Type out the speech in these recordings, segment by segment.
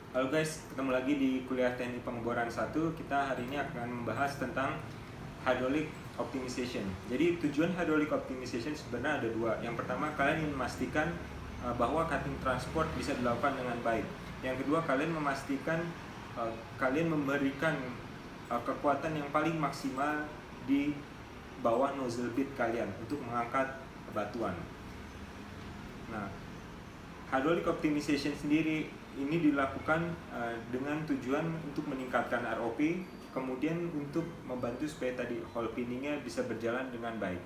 Halo guys, ketemu lagi di kuliah teknik pengeboran 1. Kita hari ini akan membahas tentang hydraulic optimization. Jadi tujuan hydraulic optimization sebenarnya ada dua. Yang pertama, kalian ingin memastikan bahwa cutting transport bisa dilakukan dengan baik. Yang kedua, kalian memastikan kalian memberikan kekuatan yang paling maksimal di bawah nozzle bit kalian untuk mengangkat batuan. Nah, hydraulic optimization sendiri ini dilakukan dengan tujuan untuk meningkatkan ROP, kemudian untuk membantu supaya tadi hole pinningnya bisa berjalan dengan baik.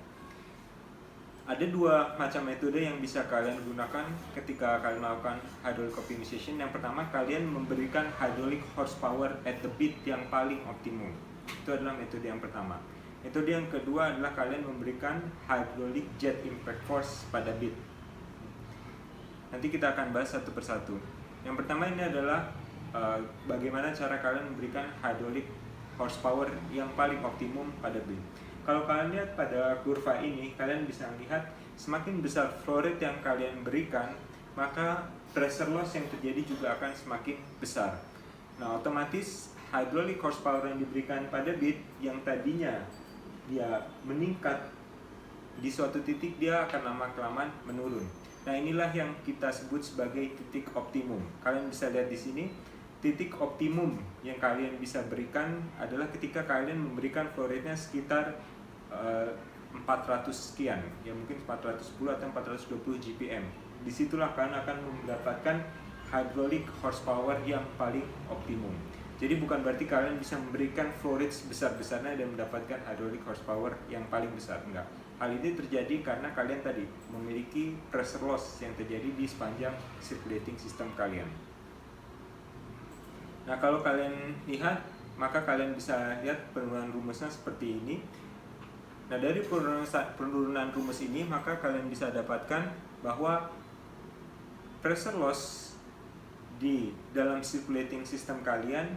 Ada dua macam metode yang bisa kalian gunakan ketika kalian melakukan hydraulic optimization. Yang pertama, kalian memberikan hydraulic horsepower at the bit yang paling optimum. Itu adalah metode yang pertama. Metode yang kedua adalah kalian memberikan hydraulic jet impact force pada bit. Nanti kita akan bahas satu persatu. Yang pertama ini adalah bagaimana cara kalian memberikan hydraulic horsepower yang paling optimum pada bit. Kalau kalian lihat pada kurva ini, kalian bisa melihat semakin besar flow rate yang kalian berikan, maka pressure loss yang terjadi juga akan semakin besar. Nah, otomatis hydraulic horsepower yang diberikan pada bit yang tadinya dia meningkat, di suatu titik dia akan lama-kelamaan menurun. Nah, inilah yang kita sebut sebagai titik optimum. Kalian bisa lihat di sini, titik optimum yang kalian bisa berikan adalah ketika kalian memberikan flow rate-nya sekitar 400 sekian, ya mungkin 410 atau 420 GPM. Disitulah kalian akan mendapatkan hydraulic horsepower yang paling optimum. Jadi bukan berarti kalian bisa memberikan flow rate sebesar-besarnya dan mendapatkan hydraulic horsepower yang paling besar, enggak. Hal ini terjadi karena kalian tadi memiliki pressure loss yang terjadi di sepanjang circulating system kalian. Nah, kalau kalian lihat, maka kalian bisa lihat penurunan rumusnya seperti ini. Nah, dari penurunan rumus ini, maka kalian bisa dapatkan bahwa pressure loss di dalam circulating system kalian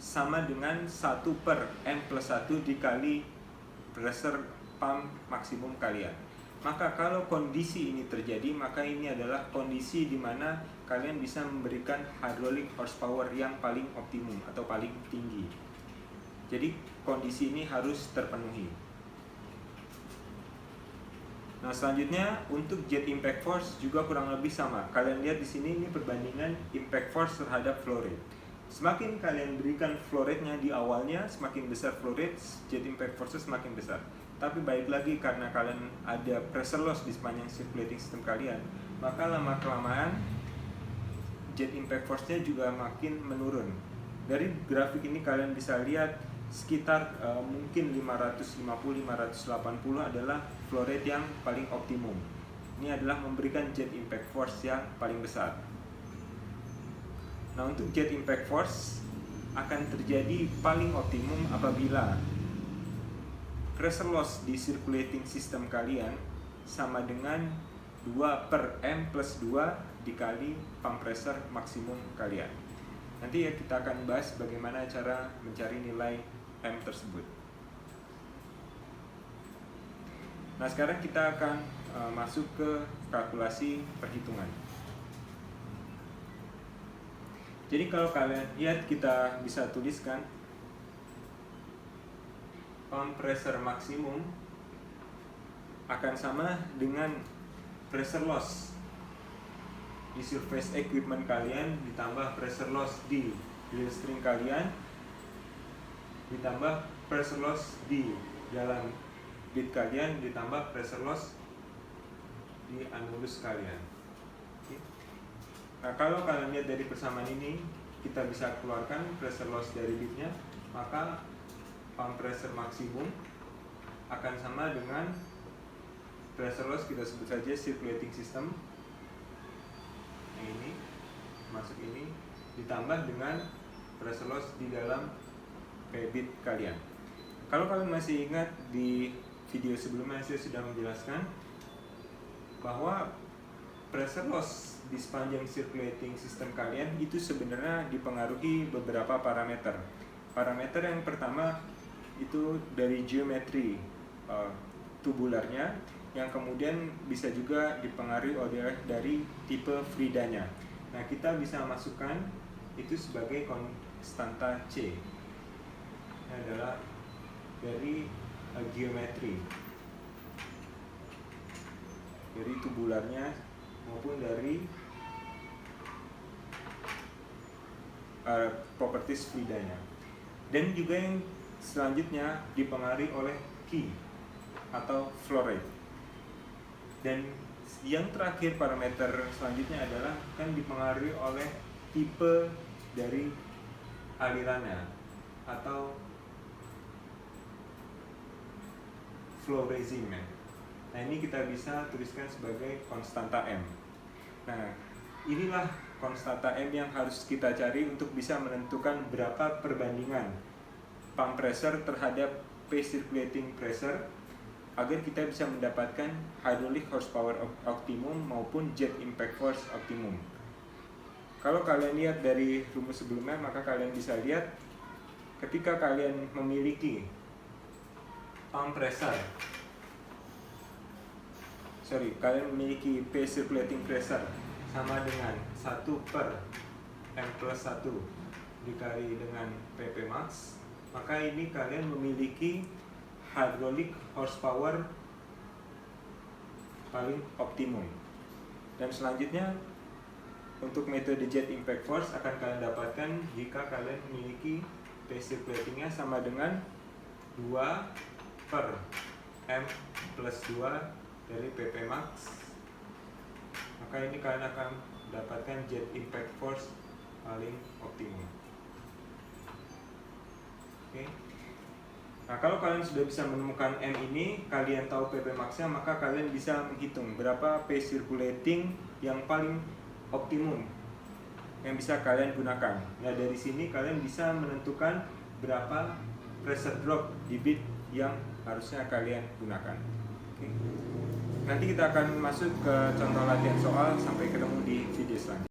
sama dengan 1/m+1 dikali pressure pump maksimum kalian. Maka kalau kondisi ini terjadi, maka ini adalah kondisi di mana kalian bisa memberikan hydraulic horsepower yang paling optimum atau paling tinggi. Jadi kondisi ini harus terpenuhi. Nah, selanjutnya untuk jet impact force juga kurang lebih sama. Kalian lihat di sini, ini perbandingan impact force terhadap flow rate. Semakin kalian berikan flow rate-nya di awalnya, semakin besar flow rate, jet impact force semakin besar. Tapi baik lagi, karena kalian ada pressure loss di sepanjang circulating system kalian, maka lama-kelamaan jet impact force-nya juga makin menurun. Dari grafik ini kalian bisa lihat sekitar mungkin 550-580 adalah flow rate yang paling optimum. Ini adalah memberikan jet impact force yang paling besar. Nah, untuk jet impact force akan terjadi paling optimum apabila pressure loss di circulating system kalian sama dengan 2/m+2 dikali pump pressure maksimum kalian. Nanti ya kita akan bahas bagaimana cara mencari nilai M tersebut. Nah, sekarang kita akan masuk ke kalkulasi perhitungan. Jadi kalau kalian lihat, kita bisa tuliskan pump pressure maksimum akan sama dengan pressure loss di surface equipment kalian ditambah pressure loss di drill string kalian ditambah pressure loss di dalam bit kalian ditambah pressure loss di annulus kalian. Nah, kalau kalian lihat dari persamaan ini, kita bisa keluarkan pressure loss dari bitnya, maka pump pressure maksimum akan sama dengan pressure loss, kita sebut saja circulating system ini masuk ini, ditambah dengan pressure loss di dalam bit kalian. Kalau kalian masih ingat, di video sebelumnya saya sudah menjelaskan bahwa pressure loss di sepanjang circulating system kalian itu sebenarnya dipengaruhi beberapa parameter. Parameter yang pertama itu dari geometri tubularnya, yang kemudian bisa juga dipengaruhi oleh dari tipe Frida-nya. Nah, kita bisa masukkan itu sebagai konstanta C. Ini adalah dari geometri, dari tubularnya maupun dari properties fluidanya. Dan juga yang selanjutnya dipengaruhi oleh Ki atau flow rate. Dan yang terakhir parameter selanjutnya adalah kan dipengaruhi oleh tipe dari alirannya atau flow regime. Nah, ini kita bisa tuliskan sebagai konstanta M. Nah, inilah konstanta M yang harus kita cari untuk bisa menentukan berapa perbandingan pump pressure terhadap P circulating pressure agar kita bisa mendapatkan hydraulic horsepower optimum maupun jet impact force optimum. Kalau kalian lihat dari rumus sebelumnya, maka kalian bisa lihat ketika kalian memiliki pump pressure, kalian memiliki P circulating pressure sama dengan 1 per M plus 1 dikali dengan PP max, maka ini kalian memiliki hydraulic horsepower paling optimum. Dan selanjutnya untuk metode jet impact force akan kalian dapatkan jika kalian memiliki P circulatingnya sama dengan 2 per M plus 2 dari PP max, maka ini kalian akan dapatkan jet impact force paling optimum. Oke. Nah, kalau kalian sudah bisa menemukan M ini, kalian tahu PP max-nya, maka kalian bisa menghitung berapa P circulating yang paling optimum yang bisa kalian gunakan. Nah, dari sini kalian bisa menentukan berapa pressure drop di bit yang harusnya kalian gunakan. Oke. Nanti kita akan masuk ke contoh latihan soal. Sampai ketemu di video selanjutnya.